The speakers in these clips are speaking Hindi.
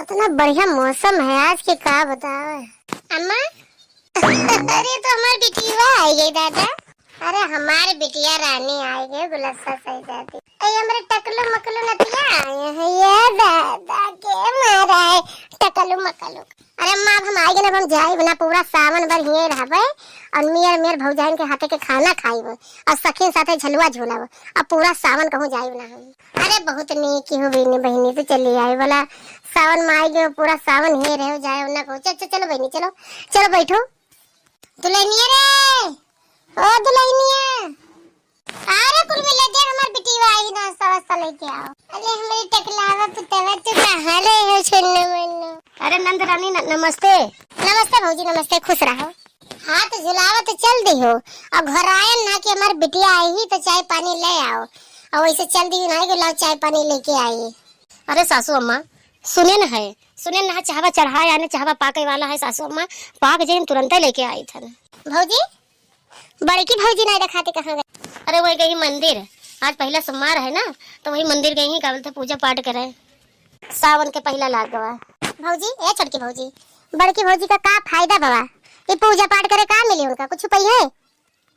इतना बढ़िया मौसम है आज के, का बताओ अम्मा। अरे तो हमारी बिटिया आई गई दादा। अरे हमारे बिटिया रानी आई गई गुलस्सा सही जाती। अरे हमारे टकलू मकलू नतिया आए हैं ये दादा के मारा है टकलू मकलू। अरे अम्मा अब हम आएंगे ना, हम जाए बना पूरा सावन भर हिए रहबे और मेर भौजाइन के हाथे के खाना खाइबो और सखीन साथे झलुआ झूलाबो। अब पूरा सावन कहूं जाए ना हम। अरे बहुत नीक हो बहनी, बहनी तो चली आई वाला सावन में आई गए, पूरा सावन हे रहे जाए ना को। चलो बहनी चलो चलो बैठो। दुल्हनिया रे ओ दुल्हनिया, अरे कुल मिले दे हमार बिटिया आई ना सवासा लेके आओ। अरे हमारी टकलावा पुतवा तो कहां ले हो छन्ने मन्नो। अरे नंद रानी नमस्ते। नमस्ते भौजी नमस्ते, खुश रहो। हाथ झुलावा तो चल दी हो, अब घर आए ना कि हमारी बिटिया आई ही तो चाय पानी ले आओ, और वैसे चल दी ना कि लाओ चाय पानी लेके आई। अरे सासू अम्मा सुने न है, सुने न चाहवा चढ़ाए आने चाहवा पाके वाला है सासू अम्मा, पाक जे तुरंत लेके आई थन। भौजी बड़की भौजी नहीं दिखाते कहाँ गए? अरे वही गई मंदिर, आज पहला सोमवार है ना तो वही मंदिर गई ही, कावल थे पूजा पाठ करे सावन के पहला लागवा। भौजी ए छोटकी भौजी, बड़की भौजी का फायदा बवा, ये पूजा पाठ करे का मिली उनका कुछ पई है?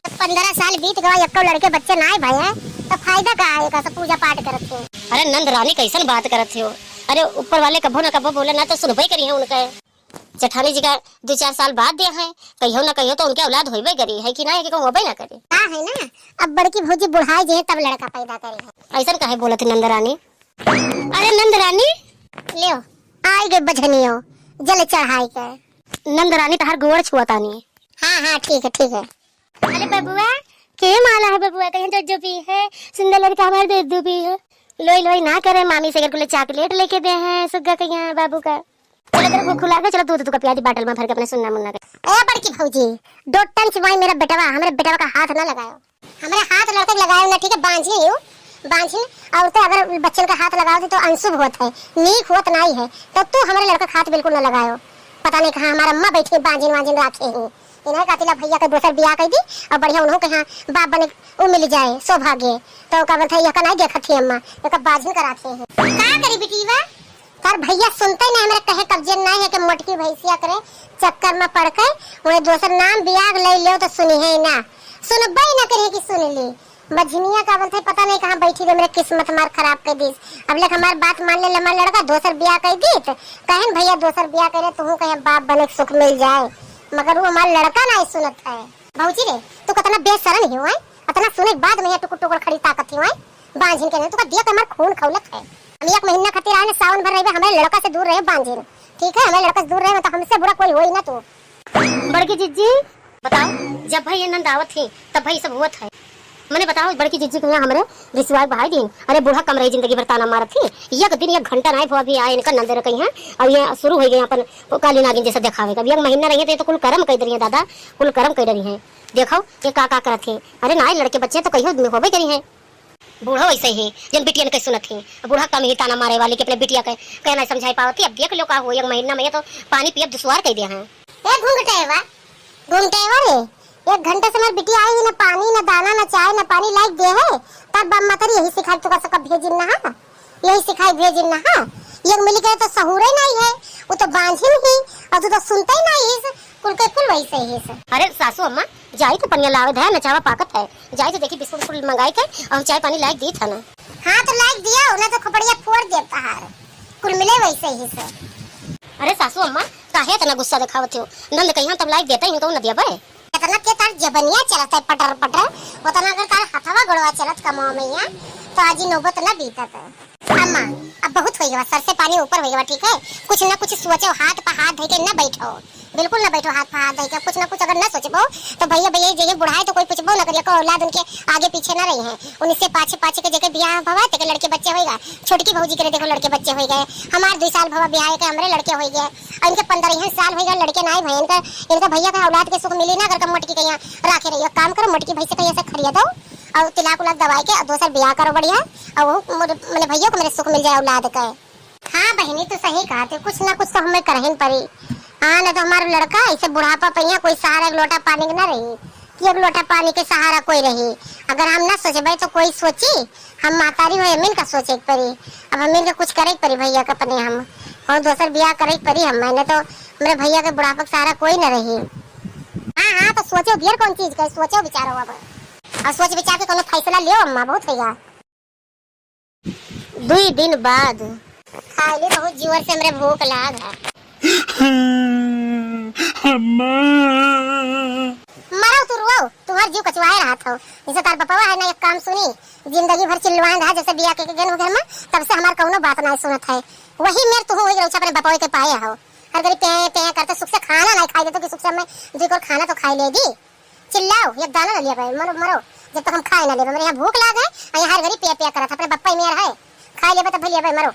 15 साल बीत गवा एको लड़के बच्चे ना भाई है तो फायदा का आएगा, सब पूजा पाठ करते हो। अरे नंद रानी कैसन बात करते हो? अरे ऊपर वाले कभो न कभो बोले ना तो सुनबे करी है उनका। जेठानी जी का 2-4 साल बाद दिया है, कहियो ना कहियो तो उनके औलाद होइबे करी है कि ना, है कि कहूं होबे ना करे। हां है ना, अब बड़की भौजी बुढ़ाई जे तब लड़का पैदा करे है, ऐसा काहे बोलत नंद रानी? अरे नंद रानी लियो आई गए बझनियो जल चढ़ाई के। नंद रानी तहार गोड़ छुआतानी। हां ठीक है ठीक है। अरे बबुआ के माला है बबुआ, कहीं जो भी है सुंदर लड़का हमारे दे दो भी है। लोई लोई ना करे, मामी से अगर चॉकलेट लेके दे हैं सुग्गा के यहाँ बाबू का। चलो तेरे को खुला के चलो दूध का प्याजी बाटल में भर के अपने सुनना मुन्ना के। ए बड़की भौजी डोटन चिवाई मेरा बेटवा, हमारे बेटवा का हाथ ना लगाओ, हमारे हाथ लड़के लगाओ ना ठीक है, बांझी हो बांझी। और तो अगर बच्चन का हाथ लगाओ तो अनशुभ होता है, नीक होत नहीं है, तो तू हमारे लड़का का हाथ बिल्कुल ना लगाओ। पता नहीं कहाँ हमारा अम्मा बैठी बांझिन वांझिन राखे हैं, इन्हें कातिला भैया के दूसर बियाह कर दी और बढ़िया उन्हों के यहाँ बाप बने वो मिल जाए सौभाग्य, तो का बोलते यह का नहीं देखत थी अम्मा, तो का बाजिन कराते हैं। का करी बेटीवा तार भैया सुनते नहीं, हमारे कहे कब्जे नहीं है कि मोटकी भैंसिया करे चक्कर में पड़ के उन्हें दूसर नाम बियाह ले लियो तो सुनी है ना, सुनबे ना करे कि सुन ली। मझनिया का बोलते पता नहीं कहाँ बैठी रहे, मेरे किस्मत हमार खराब कर दी। अब लेक हमार बात मान ले, हमारा लड़का दूसर बियाह कर दी तो कहन भैया दूसर बियाह करे तो कहे बाप बने सुख मिल जाए, मगर वो हमारा लड़का नहीं सुनत है। भौजी रे तू कितना बेशरम हो है, इतना सुने के बाद में टुकुर टुकुर खड़ी ताकत हो है बांझिन के, तू का दिया हमार खून खौलत है। हम 1 महीना खातिर आने सावन भर रहे, हमारे लड़का से दूर रहे बांझिन, ठीक है हमारे लड़का से दूर रहे तो हमसे बुरा कोई होई ना। तू बड़की जीजी बताओ, जब भाई ये नंद आवत थी तब भाई सब हुआ है, मैंने बताओ बड़की जीजी को यहाँ हमारे रिश्तेदार भाई दिन। अरे बूढ़ा कम रही जिंदगी भर ताना मारत थी, एक दिन 1 घंटा नहीं हुआ भी आए इनका नंद रखी है और ये शुरू हो गए यहाँ पर काली नागिन जैसे दिखावेगा। 1 महीना रही थे तो कुल कर्म कर रही है दादा, कुल कर्म कर रही है। देखो ये का करत है, अरे ना लड़के बच्चे तो कहीं होबे करी है। बूढ़ा वैसे ही जन बिटिया ने कहीं सुनत थी, बूढ़ा कम ही ताना मारे वाली के अपने बिटिया के कहना समझाई पावती। अब देख लो का हो 1 महीना में तो पानी पियब दुश्वार कर दिया है। ए घूंघटेवा रे 1 घंटे से हमारी बिटिया आई ना, पानी ना दाना ना चाय ना पानी लाइक दे है, तब बम्मा तरी यही सिखाई तो का भेजिन ना है, यही सिखाई भेजिन ना है। एक मिली के तो सहूरे नहीं है, वो तो बांझिन ही और तू तो सुनते ही नहीं है, कुल के कुल वैसे ही है। अरे सासू अम्मा जाई तो पनिया लावे है, नचावा पाकत है, जाई तो देखी बिस्कुट फुल मंगाई थे और चाय पानी लाइक दी था ना। हां तो लाइक दिया ना तो खोपड़िया फोड़ दे पहाड़, कुल मिले वैसे ही से। अरे सासू अम्मा काहे इतना गुस्सा दिखावत हो, नंद कहिया तब लाइक देता ही तो न दिया बे, इतना के तार जबनिया चलत है पटर पटर, उतना अगर तार हथवा गोड़वा चलत कमाओ में या तो आज नौबत ना बीतत। अम्मा अब बहुत हो गया, सर से पानी ऊपर हो गया, ठीक है कुछ ना कुछ सोचो, हाथ पे हाथ धर के न बैठो, बिल्कुल ना बैठो हाथ पे हाथ धर के, कुछ ना कुछ अगर न सोचबो तो भैया जे बुढ़ाए तो कोई पूछबो ना करिए, को औलाद उनके आगे पीछे ना रही है, उनसे पाछे पाछे के जगह बियाह भवा ते लड़के बच्चे होएगा। छोटकी भौजी के देखो लड़के बच्चे हो गए, हमार 2 साल भवा बियाह के हमरे लड़के हो गए, और इनके 15 साल हो गए लड़के नहीं भई, इनका भैया का औलाद के सुख मिली ना अगर मोटकी के यहाँ राखे रहिए। काम करो मोटकी भैंस के ऐसे खरीदो और तिलाक उलाक दवाई के दूसरा बियाह करो बढ़िया, और वो मेरे भैया को मेरे सुख मिल जाए औलाद का। हाँ बहनी तो सही कहा थे, कुछ ना कुछ तो हमें करहिन पड़ी। हाँ ना तो हमारा लड़का ऐसे बुढ़ापा पहिया कोई सहारा 1 लोटा पानी के ना रही, कि 1 लोटा पानी के सहारा कोई रही। अगर हम ना सोचे तो कोई सोची, हम मातारी हो अमीन का सोचे पड़ी, अब अमीन का कुछ करे पड़ी भैया का अपने हम और दूसर ब्याह करे परी हम, मैंने तो मेरे भैया के बुढ़ापा का सहारा कोई न रही। हाँ हाँ तो सोचो बियर कौन चीज का, सोचो विचारो अब, और सोच विचार के कोनो फैसला लियो अम्मा, बहुत होगा। 2 दिन बाद खाली बहुत जोर से मेरे भूख लाग है। अम्मा मरो तू रो, तुम्हार जीव कचवाए रहा था जैसे तार पापा है ना, एक काम सुनी जिंदगी भर चिल्लवाए रहा, जैसे बिया के गन घर में तब से हमार कोनो बात नहीं सुनत है। वही मेर तू वही रोचा अपने बापा के पाए हो, हर घड़ी पे पे करते सुख से खाना नहीं खाई दे तो कि सुख से मैं दुई और खाना तो खाई लेगी। चिल्लाओ एक दाना न लिया भाई, मरो मरो जब तक हम खाए ना ले। मेरे यहाँ भूख लाग है, यहाँ हर घड़ी पे पे करत अपने बापा ही मेर है, खा लेबे तब भलिया भाई मरो।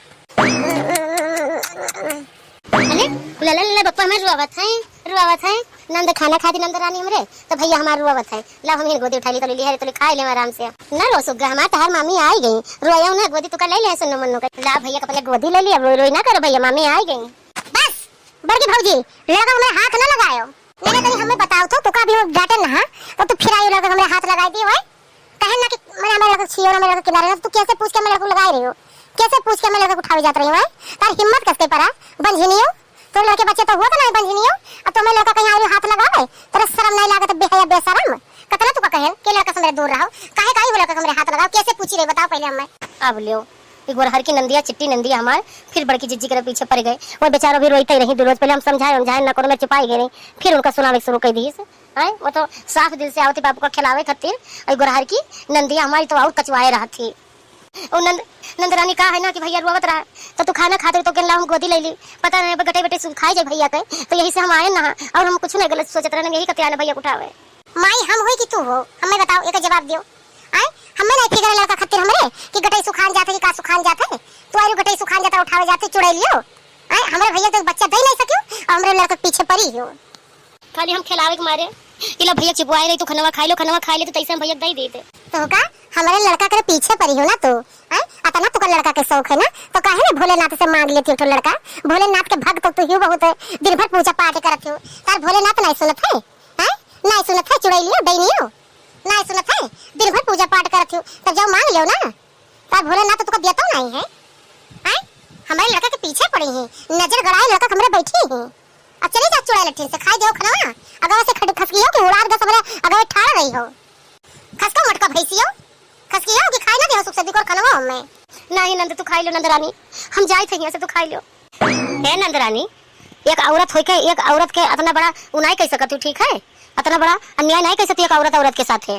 अरे लला बप्पा में रुआवत है नंद खाना खाती नंद रानी हमरे तो भैया हमार रुआवत है। ला हम गोदी उठा ली तो ले तो खा ले आराम से ना रो सुग्गा। हमार तहार मामी आई गई, रोया ना गोदी तो का ले ले सुनो मन्नो का। ला भैया का पहले गोदी ले लिया, रोई ना करो भैया, मामी आई गई। बस बड़की भौजी लगा हमरे हाथ ना लगायो, मैंने कहीं हमें बताओ तो का भी डांटे ना तो तू फिर आई लगा हमरे हाथ लगाई दी होय, कहे ना कि मैं हमारे लगा छियो ना मेरे किनारे ना, तू कैसे पूछ के मेरे को लगाई रही हो, कैसे पूछ के मैं लगा उठावे जात रही हूं। तार हिम्मत कैसे पड़ा बंझिनियो, तो लड़के बच्चे तो हुआ ना बंझिनियो, अब तो मैं लड़का कहीं और हाथ लगावे तेरा शर्म नहीं लागत बेहया बेशरम। कतला तू का कहे के लड़का से मेरे दूर रहो, काहे वो लड़का हमरे हाथ लगाओ, कैसे पूछी रे बताओ पहले हमें। अब लियो एक बार हर की नंदिया चिट्टी नंदिया हमार फिर बड़की जिज्जी के पीछे पड़ गए, वो बेचारा भी रोईते रही रोज। पहले हम समझाए ना करो, मैं चुपाई गई, फिर उनका सुनावे शुरू कर दी है। वो तो साफ दिल से आवती बापू को खिलावे खातिर, और गोरहर की नंदिया हमारी तो और कचवाए रहा थी। और नंद रानी कहा है ना कि भैया रुआवत रहा तो तू खाना खाते तो कहला हम गोदी ले ली, पता नहीं गटे बेटे खाए जाए भैया के, तो यही से हम आए ना, और हम कुछ नहीं गलत सोचत रहे, यही कते आने भैया उठावे। माई हम होई कि तू हो, हमें बताओ एक जवाब दियो। आए हमें नहीं फिगर लड़का खातिर हमरे कि गटे सुखान जाते कि का सुखान जाते, तू आरो गटे सुखान जाता उठावे जाते चुड़ै लियो। आए हमारे भैया तो बच्चा दे नहीं सकियो और हमरे लड़का पीछे पड़ी हो, खाली हम खिलावे के मारे इला भैया चिपवाए रही, तू खनवा खाई ले तो तैसे हम भैया दे देते। तो का हमारे लड़का के पीछे पड़ी हो ना तू, अतना तू का लड़का के शौक है ना, तो काहे ना भोलेनाथ से मांग लेती तो लड़का। भोलेनाथ के भक्त तो तू बहुत दिन भर पूजा पाठ करत हो, तार भोलेनाथ नहीं सुनत है, नहीं सुनत है चुड़ै लियो दैनियो नहीं सुनत है, दिन भर पूजा पाठ करत हो तब जाओ मांग लियो ना, तार भोलेनाथ तो का देता नहीं है। हमारे लड़का के पीछे पड़ी है, नजर गड़ाए लड़का हमरे बैठी है। अब चले जा चुड़ै लट्ठी से खाई दो खनवा, अगर से खसकियो कि उड़ार दस हमरे अगर ठाड़ रही हो, खसका मटका भैसियो खसकियो कि खाई ना दे सुख से दिकोर खनवा हमें। नहीं नंद तू खाई लो नंद रानी, हम जाई थे यहाँ से, तू खाई लो। हे नंद रानी एक औरत होई के एक औरत के इतना बड़ा उनाई कह सकत, ठीक है इतना बड़ा अन्याय नहीं कह सकती एक औरत के साथ है।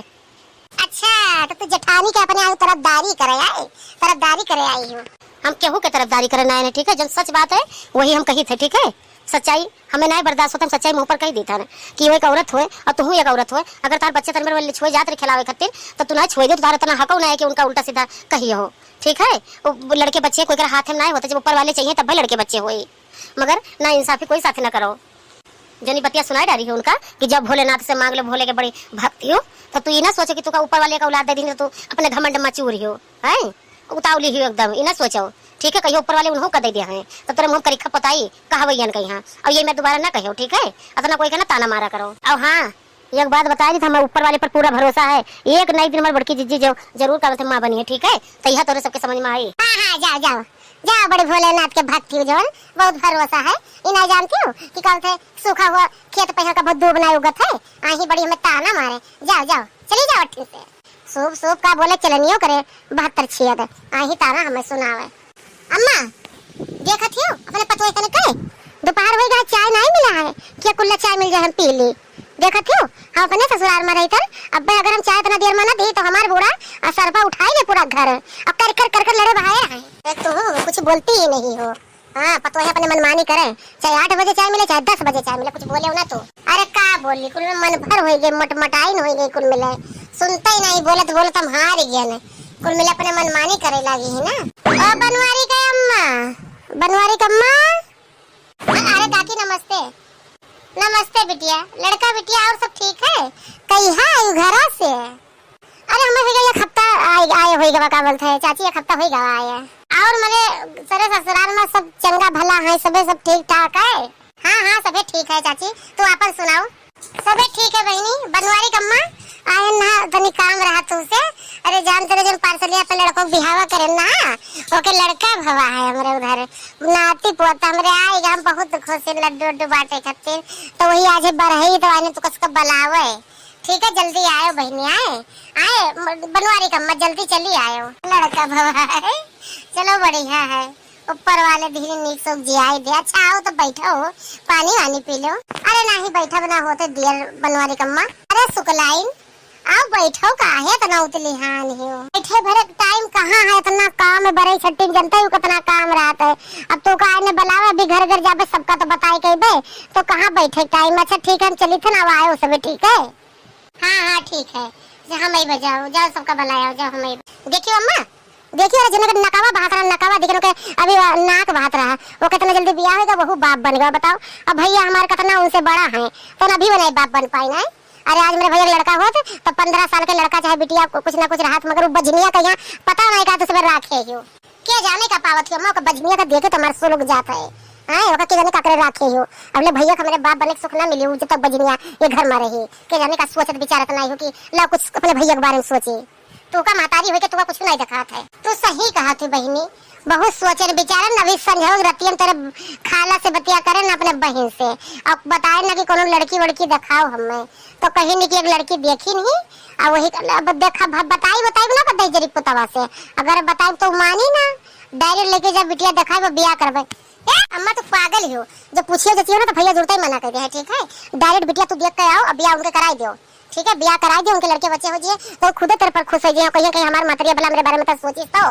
अच्छा तो तू जेठानी के अपने तरफदारी करे आई हो, हम केहू के तरफदारी करे ना, ठीक है जब सच बात है वही हम कही थे, ठीक है सच्चाई हमें नहीं बर्दाश्त होता, हम सच्चाई मुंह पर कह देता है कि वो एक औरत होए और तू एक औरत होए। अगर तार बच्चे तेरे मेरे छुए जात रे खिलावे खातिर तो तू ना छुए दे, तो तार इतना हक ना है कि उनका उल्टा सीधा कही हो, ठीक है। वो लड़के बच्चे कोई कर हाथ में नहीं होते, जब ऊपर वाले चाहिए तब भी लड़के बच्चे होए, मगर ना इंसाफी कोई साथ ना करो। जनी बतिया सुनाई डाली है उनका कि जब भोलेनाथ से मांग लो, भोले के बड़ी भक्ति हो, तो तू ये ना सोचो कि तू का ऊपर वाले का औलाद दे दी तो तू अपने घमंड में चूरी हो, है उतावली ही एकदम, ये ना सोचो, ठीक है। कहियो ऊपर वाले उन्हों का दे दिया है तो तेरे मुंह करीखा पताई कहा भैया कहीं हाँ, और ये मैं दोबारा ना कहो, ठीक है अतना कोई कहना ताना मारा करो। अब हाँ एक बात बता दी, हमें ऊपर वाले पर पूरा भरोसा है, एक नई दिन हमारी बड़की जिज्जी जो जरूर करते माँ बनी है, ठीक है तो यह तोरे सबके समझ में आई। हाँ जाओ जाओ जाओ, बड़े भोलेनाथ के भक्ति जो बहुत भरोसा है, ये नहीं जानती हो कि कल थे सूखा हुआ खेत पे का बहुत दूब नहीं उगत है, आही बड़ी हमें ताना मारे। जाओ जाओ चली जाओ अट्ठी से, सूप सूप का बोले चलनियो करे 72 छियत आही ताना हमें सुनावे। अम्मा देखत हो अपने पतोय कने करे दोपहर हो गया चाय नहीं मिला है, क्या कुल्ला चाय मिल जाए हम पी ली। देखत हो हम अपने ससुराल में रहकर अब अगर हम चाय इतना देर में ना दी तो हमार बूढ़ा सरपा उठाएंगे पूरा घर, अब कर लड़े भाई है तो कुछ बोलती ही नहीं हो। हाँ पतो है अपने मनमानी करे, चाहे 8 बजे चाय मिले चाहे 10 बजे चाय मिले, कुछ बोले ना तो अरे का बोली कुल में मन भर हो गए, मटमटाइन हो गई, कुल मिले सुनते ही नहीं, बोलत हम हार गए न, कुल मिले अपने मनमानी करे लगी है ना। ओ बनवारी का अम्मा, अरे काकी नमस्ते। नमस्ते बिटिया, लड़का बिटिया और सब ठीक है? कहीं है घर से? अरे हमें एक हफ्ता आए होइगा का बोलते हैं चाची, एक हफ्ता होइगा आए, और मेरे सारे ससुराल में सब चंगा भला है, सबे सब ठीक ठाक है? हाँ सबे ठीक है चाची, तो आपन सुनाओ। सबे ठीक है बहनी। बनवारी कम्मा आए ना तनी काम रहा तुमसे। अरे जान तेरे जन पार्सलिया पे लड़को बिहावा करे ना, ओके लड़का भवा है हमरे उधर नाती पोता हमरे आएगा। हम बहुत खुश है लड्डू उड्डू बांटे खातिर, तो वही आज बरही तो आने तो कसका बुलावे। ठीक है जल्दी आयो बहनी, आए बनवारी कम्मा जल्दी चली आयो, लड़का भवा है। चलो बढ़िया है, ऊपर वाले धीरे नीक सब जियाई दे। अच्छा आओ तो बैठो, पानी वानी पी लो। अरे नहीं बैठा बना होते दियर बनवारी कम्मा। अरे सुकलाइन आओ बैठो, काहे इतना उतली हान हो बैठे भरे टाइम कहाँ है, इतना काम है बड़े छट्टी जनता हूँ कितना काम रहता है। अब तो का ने बुलावा अभी घर घर जाबे सबका तो बताई कह दे, तो कहाँ बैठे टाइम। अच्छा ठीक है हम चली थे ना आए सब ठीक है। हाँ ठीक है हम ही बजाओ, जाओ सबका बुलाया जाओ। हम देखियो अम्मा, देखियो जन का नकावा बात रहा, नकावा दिखने के अभी नाक बात रहा, वो कितना जल्दी ब्याह होगा वह बाप बन गया। बताओ अब भैया हमारे कितना उनसे बड़ा है तो अभी वो नहीं बाप बन पाए ना। अरे आज मेरे भैया लड़का हो तो 15 साल के लड़का चाहे बिटिया कुछ ना कुछ राहत, मगर वो बजनिया का यहाँ पता नहीं का तो सब राखे हो क्या जाने का पावत हो। मौका बजनिया का देखे तो हमारे सो लोग जाता है। ओका के जाने काकरे राखे हो, अगले भैया का मेरे बाप बने सुख ना मिली जब तक बजनिया ये घर में रही। के जाने का सोचत विचारत नहीं हो कि ला कुछ अपने भैया के बारे में सोचे। तू का मातारी हो के तू का कुछ नहीं दिखात है। तू सही कहा थी बहनी, बहुत सोचे विचारन अभी समझो रतियन तेरे खाला से बतिया करे ना अपने बहन से, अब बताए ना कि कोनो लड़की वड़की दिखाओ हमें, तो कहीं नहीं कि एक लड़की देखी नहीं। और वही देखा बताई ना बताई जरी पुतवा से, अगर बताई तो मानी ना, डायरेक्ट लेके जब बिटिया दिखाए वो ब्याह करवे। अम्मा तो पागल हो, जब पूछिए जाती हो ना तो भैया जुड़ते ही मना कर दिया है। ठीक है डायरेक्ट बिटिया तू देख के आओ, अब ब्याह उनके कराई दो। ठीक है ब्याह कराई दे, उनके लड़के बच्चे हो जाए तो खुद तेरे पर खुश हो जाए। कहीं कहीं हमारे मतरिया वाला मेरे बारे में तो सोचिस तो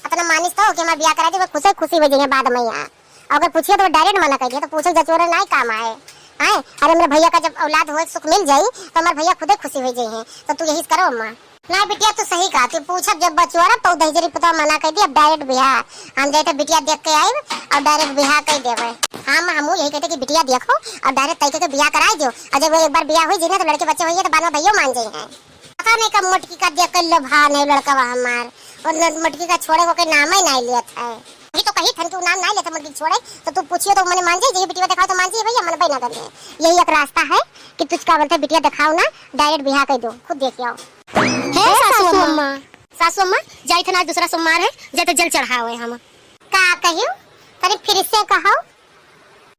अपना मानिस तो कि मैं ब्याह करा दे, वो खुशी हो जाएंगे बाद में। यहाँ अगर पूछिए तो डायरेक्ट मना कर दिया, तो पूछो जचोरे नहीं काम आए। अरे मेरे भैया का जब औलाद हो सुख मिल जाये तो हमारे भैया खुदे खुशी हो जाए। तो तू यही करो अम्मा। ना बिटिया तू सही कहा, तू पूछा जब बचुआरा तो दहजरी पता मना कर दी। अब डायरेक्ट ब्याह हम जाए तो बिटिया देख के आए और डायरेक्ट ब्याह कर देवे। हम यही कहते कि बिटिया देखो और डायरेक्ट तय के ब्याह कराई दो, और जब एक बार ब्याह हो जाए तो लड़के बच्चे हो तो बाद में भैया मान जाए। पता नहीं कब मटकी का देख कर लो भा नहीं लड़का हमार, और मटकी का छोड़े को नाम ही नहीं लिया था। ये तो कही थन तू नाम नहीं लेता मटकी छोड़े, तो तू पूछियो तो मैंने मान जाए बिटिया दिखाओ तो मान जाए भैया मन बना कर। यही एक रास्ता है कि तुझका बोलते बिटिया दिखाओ ना, डायरेक्ट ब्याह कर दो, खुद देख आओ। सासू अम्मा जाई थे आज दूसरा सोमवार है, जाते जल चढ़ावे हम का कहियो तरी फिर से कहो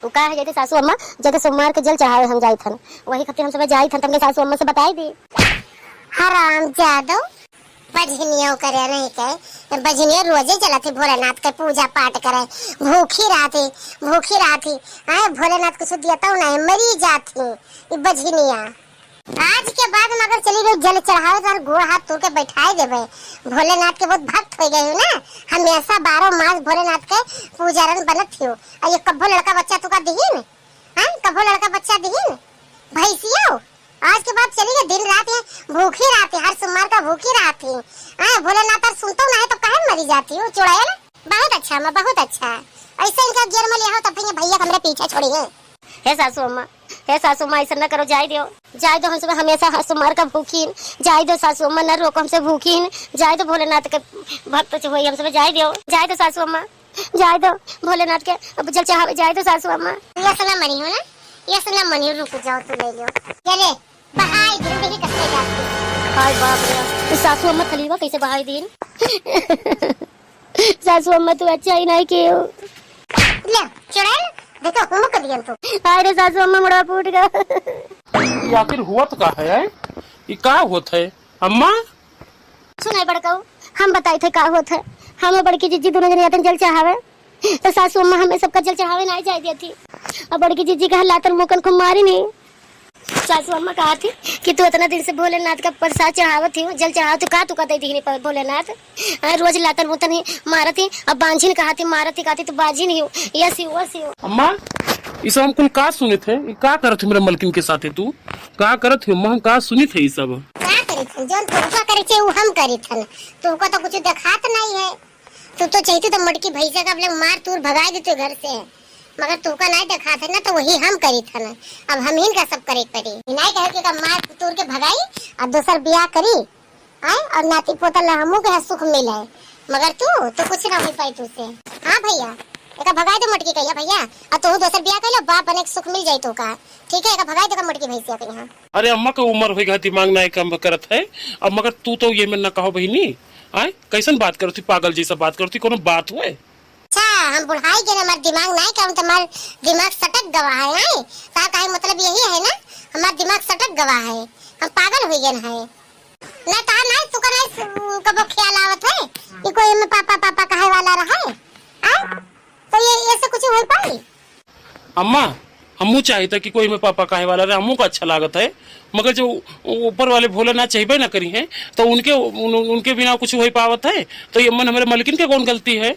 तू का है। जाते सासू अम्मा जाते सोमवार के जल चढ़ावे हम जाई थन, वही खातिर हम सब जाई थन, तुमने सासू अम्मा से बताई दी। हराम जादो बजनियों करे नहीं कहे, बजनियों रोजे चलती भोलेनाथ के पूजा पाठ करे, भूखी रहती आए भोलेनाथ कुछ देता हूँ नहीं मरी जाती बजनिया। आज के बाद मगर चली गई जल चढ़ावे तो गोड़ हाथ तोड़ के बैठाए देवे। भोलेनाथ के बहुत भक्त हो गए हो ना, हमेशा 12 मास भोलेनाथ के पूजारन बनत हो। और ये कब्बो लड़का बच्चा तुका दिहीन, कब्बो लड़का बच्चा दिहीन भैंसियो। आज के बाद चली गई दिन रात भूखी रहती, हर सोमवार का भूखी रहती। भोलेनाथ सुनता ना है तो काहे मरी जाती हो चुड़ैल। बहुत अच्छा माँ बहुत अच्छा, ऐसे इनका गिर में ले तो फिर भैया हमारे पीछे छोड़िए। हे सासू अम्मा ऐसा न करो, जाए दो हम सब हमेशा हर सोमवार का भूखीन, जाए दो सासू अम्मा न रोको हमसे भूखीन, जाए दो भोलेनाथ के भक्त हो हम सब, जाए दो सासू अम्मा, जाए दो भोलेनाथ के जल चढ़ावे, जाए दो सासू अम्मा। ये सुना मनी हो ना, ये सुना मनी रुक जाओ तू ले लो चले बहाई दिन देखी कसले जाती। हाय बाप रे सासू अम्मा थलीवा कैसे बहाई दिन। सासू अम्मा तू अच्छा ही नहीं किए हो ले चुड़ैल देखो हम कर दिया तो। अरे सासू अम्मा मुड़ा फूट गया। ये आखिर हुआ तो का है, ये का होत है अम्मा? सुनाई बड़काऊ हम बताई थे का होत है। हम बड़की जीजी दोनों जने जाते जल चढ़ावे, तो सासू अम्मा हमें सबका जल चढ़ावे नहीं जाए देती, और बड़की जीजी का लातन मुकन को मारी नहीं। सासू अम्मा कहा थी कि तू इतना दिन से भोलेनाथ का प्रसाद चढ़ावत थी, जल चढ़ावत का तू कहते थी भोलेनाथ रोज लातन मुतन ही मारती, अब बांझिन कहा थी मारती कहती तो बाजी नहीं हो यसी हो। अम्मा ये सब हम कुल का सुने थे, ये का करत मेरे मलकिन के साथे तू का करत हो अम्मा? हम का सुनी थे ये सब का करी थन जोन तुमका करे छे वो हम करी थन, तुमको तो कुछ दिखात नहीं है। तू तो चाहती तो मटकी भैंसा का अपने मार तूर भगा देते घर से, मगर तू का नहीं देखा था ना, तो वही हम करी था ना। अब हम ही का सब करे पड़ी नहीं कहे कि मार तोड़ के भगाई और दूसर ब्याह करी आए और नाती पोता हमू के सुख मिले, मगर तू तो कुछ ना हो पाई तुझसे। हाँ भैया एका भगाई दो मटकी कहिया भैया, और तू दोसर बियाह कइलो, बाप बने के सुख मिल जाई तो का। ठीक है, एका भगाई दो का मटकी भैंसिया के यहाँ। अरे अम्मा का उम्र होगा, दिमाग ना काम करत है। अब मगर तू तो ये में न कहो बहिनी, आय कैसन बात करती, पागल जैसा बात करती, कोनो बात हुए। अच्छा, हम बुढ़ाई के हमार दिमाग नहीं काम, तुम्हार दिमाग सटक गवा है नहीं। ता काहे मतलब यही है ना, हमार दिमाग सटक गवा है, हम पागल हो गए है ना। ता नहीं तू करे कबो ख्याल आवत है कि कोई में पापा पापा कहे वाला रहा है। तो ये ऐसे कुछ हो पाई। अम्मा हमू चाहिए कि कोई में पापा काहे वाला रहे, हमू को अच्छा लागत है, मगर जो ऊपर वाले भोलेनाथ चाहिए ना करी है, तो उनके बिना कुछ हो पावत है। तो ये मन हमारे मलकिन के कौन गलती है?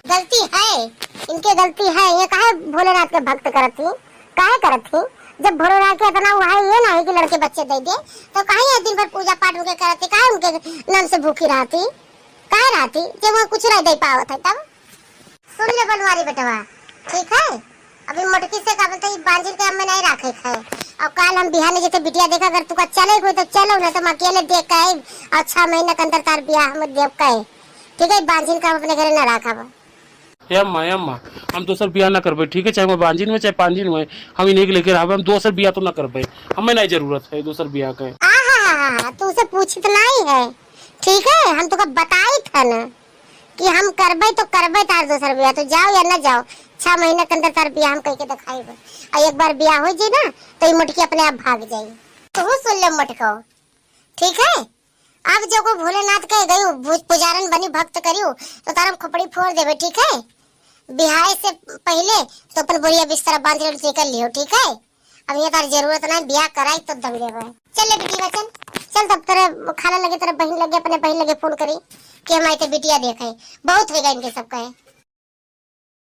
गलती है इनके, गलती है। ये काहे भोलेनाथ के भक्त करती, काहे करती? जब भोलेनाथ के इतना हुआ है ये नहीं कि लड़के बच्चे दे दे, तो काहे ये दिन भर पूजा पाठ उनके करती, काहे उनके नाम से भूखी रहती, काहे रहती जब वो कुछ नहीं दे पावत है। तब सुन ले बनवारी बेटवा, ठीक है? अभी मटकी से का बोलते बांझिल के हमें नहीं रखे है। और कल हम बिहार में जैसे बिटिया देखा, अगर तू का चले कोई तो चलो, नहीं तो हम अकेले देख के आए, और 6 महीना के अंदर तार बियाह हम देख के आए। ठीक है, बांझिल का अपने घरे न रखा। अम्मा हम दोसर बियाह ना करबे, ठीक है? चाहे मैं बांझिन में चाहे पांजिन में, हम इन्हें लेके रहबे, हम दोसर बियाह तो ना करबे, हमें नहीं जरूरत है दोसर बियाह के। तू उसे पूछत नहीं है, ठीक है? हम तुका बताई था ना कि हम करबे तो करबे तार दोसर बियाह, तो जाओ या ना जाओ, 6 महीने के अंदर तार बियाह हम कह के दिखाईबे। और एक बार बियाह हो जाए ना तो ये मटकी अपने आप भाग जाई। तू सुन ले मटको, ठीक है? अब जो को भोलेनाथ के गई पुजारन बनी भक्त करियो तो तारम खोपड़ी फोड़ देबे, ठीक है? बिहार से पहले तो अपन बोरिया बिस्तर बांध निकल लियो, ठीक है? अब ये तार जरूरत नहीं, बियाह कराई तो दम देबे। चल बेटी बचन, चल तब तेरे खाला लगे, तेरे बहन लगे, अपने बहन लगे फोन करी कि हमारे तो बिटिया देखे, बहुत होगा इनके सबका है।